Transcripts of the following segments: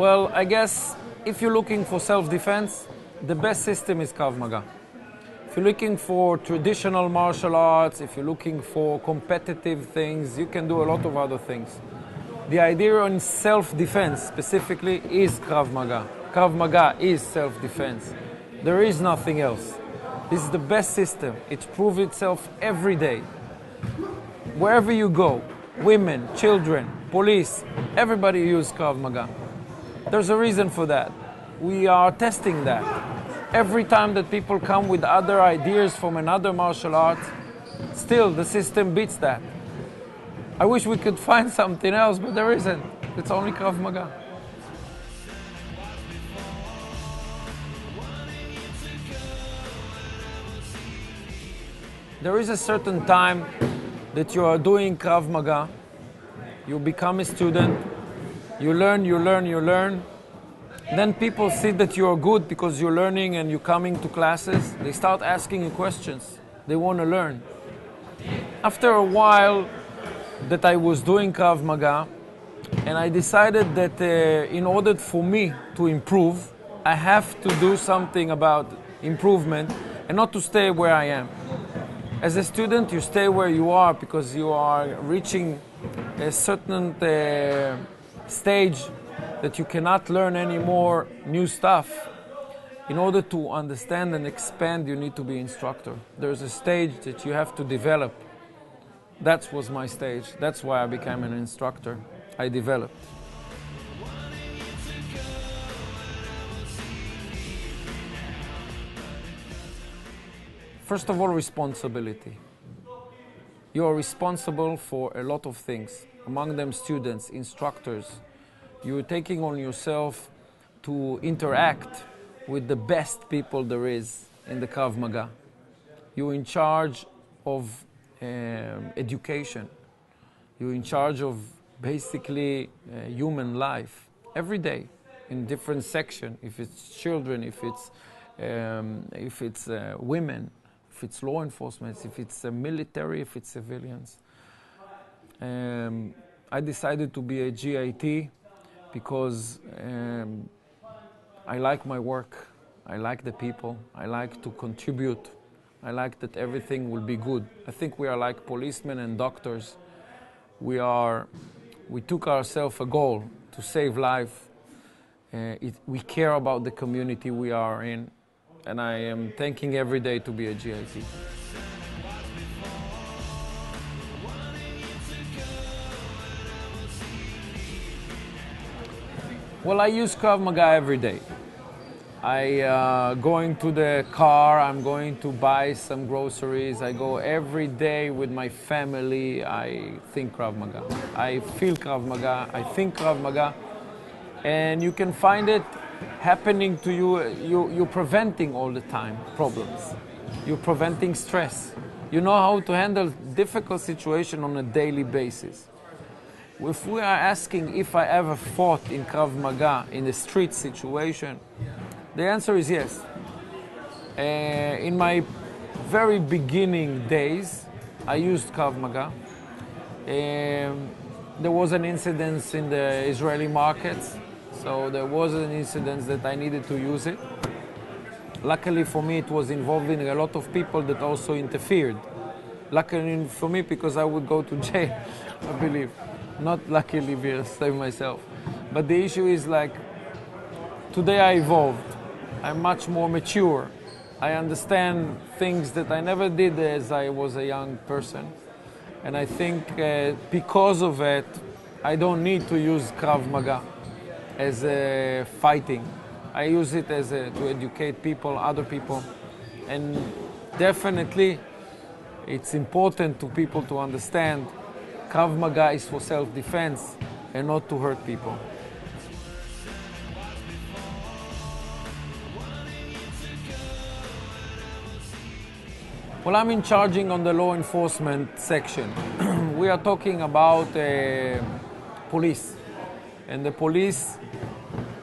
Well, I guess if you're looking for self-defense, the best system is Krav Maga. If you're looking for traditional martial arts, if you're looking for competitive things, you can do a lot of other things. The idea on self-defense specifically is Krav Maga. Krav Maga is self-defense. There is nothing else. This is the best system. It proves itself every day. Wherever you go, women, children, police, everybody uses Krav Maga. There's a reason for that. We are testing that. Every time that people come with other ideas from another martial art, still the system beats that. I wish we could find something else, but there isn't. It's only Krav Maga. There is a certain time that you are doing Krav Maga, you become a student, you learn, then people see that you are good because you're learning and you're coming to classes. They start asking you questions. They want to learn. After a while that I was doing Krav Maga, and I decided that in order for me to improve, I have to do something about improvement and not to stay where I am. As a student, you stay where you are because you are reaching a certain stage that you cannot learn any more new stuff. In order to understand and expand, you need to be instructor. There's a stage that you have to develop. That was my stage. That's why I became an instructor. I developed. First of all, responsibility. You are responsible for a lot of things, among them students, instructors. You're taking on yourself to interact with the best people there is in the Krav Maga. You're in charge of education. You're in charge of basically human life every day in different sections. If it's children, if it's women, if it's law enforcement, if it's military, if it's civilians. I decided to be a GIT because I like my work, I like the people, I like to contribute, I like that everything will be good. I think we are like policemen and doctors. We took ourselves a goal to save life. We care about the community we are in. And I am thanking every day to be a GIT. Well, I use Krav Maga every day. I going to the car, I'm going to buy some groceries. I go every day with my family. I think Krav Maga. I feel Krav Maga. I think Krav Maga. And you can find it happening to you. You're preventing all the time problems. You're preventing stress. You know how to handle difficult situations on a daily basis. If we are asking if I ever fought in Krav Maga in a street situation, the answer is yes. In my very beginning days, I used Krav Maga. There was an incident in the Israeli markets. So there was an incident that I needed to use it. Luckily for me, it was involving a lot of people that also interfered. Luckily for me, because I would go to jail, I believe. Not luckily because I saved myself. But the issue is like, today I evolved. I'm much more mature. I understand things that I never did as I was a young person. And I think because of it, I don't need to use Krav Maga as fighting. I use it as to educate people, other people. And definitely, it's important to people to understand Krav Maga is for self-defense and not to hurt people. Well, I'm in charging on the law enforcement section. We are talking about police. And the police,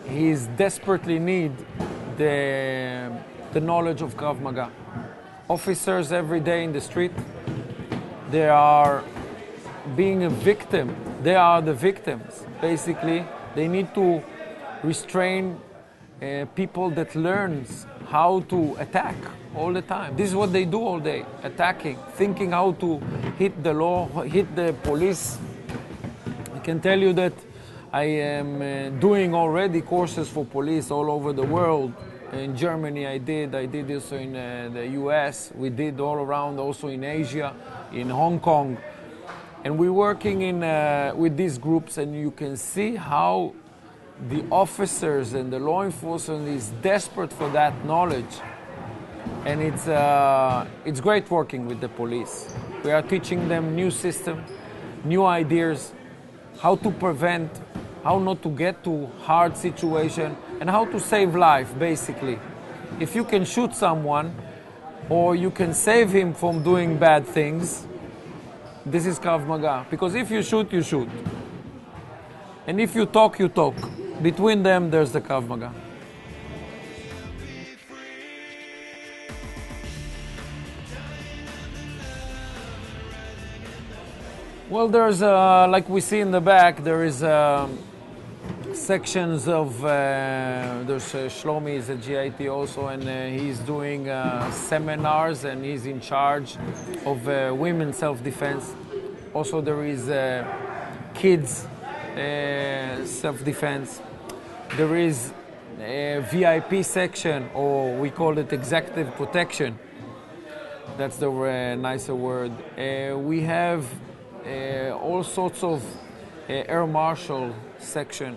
he desperately need the knowledge of Krav Maga. Officers every day in the street, they are being a victim. They are the victims. Basically, they need to restrain people that learns how to attack all the time. This is what they do all day, attacking, thinking how to hit the law, hit the police. I can tell you that I am doing already courses for police all over the world. In Germany I did also in the US, we did all around, also in Asia, in Hong Kong. And we're working with these groups, and you can see how the officers and the law enforcement is desperate for that knowledge. And it's great working with the police. We are teaching them new system, new ideas, how to prevent, how not to get to hard situation, and how to save life, basically. If you can shoot someone, or you can save him from doing bad things, this is Krav Maga. Because if you shoot, you shoot. And if you talk, you talk. Between them, there's the Krav Maga. Well, there's, like we see in the back, there is sections of, there's Shlomi is a GIT also, and he's doing seminars, and he's in charge of women's self-defense. Also there is kids self-defense. There is a VIP section, or we call it executive protection. That's the nicer word. We have all sorts of air marshal section.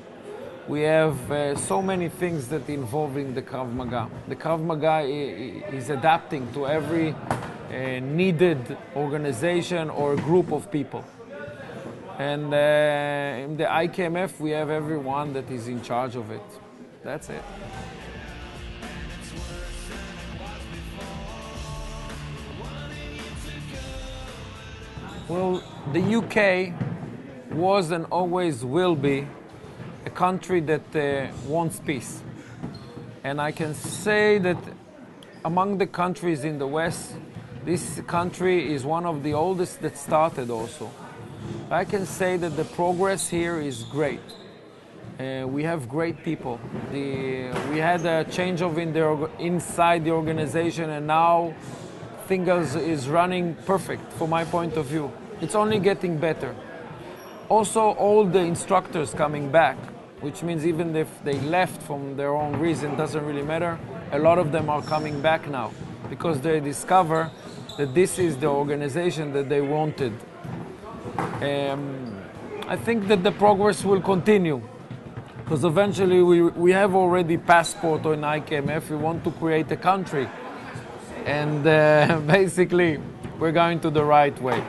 We have so many things that involving the Krav Maga. The Krav Maga is adapting to every needed organization or group of people. And in the IKMF, we have everyone that is in charge of it. That's it. Well, the UK was and always will be a country that wants peace. And I can say that among the countries in the West, this country is one of the oldest that started also. I can say that the progress here is great. We have great people. We had a change inside the organization, and now things is running perfect from my point of view. It's only getting better. Also, all the instructors coming back, which means even if they left from their own reason, doesn't really matter. A lot of them are coming back now because they discover that this is the organization that they wanted. I think that the progress will continue, because eventually we have already passport on IKMF. We want to create a country, and basically we're going to the right way.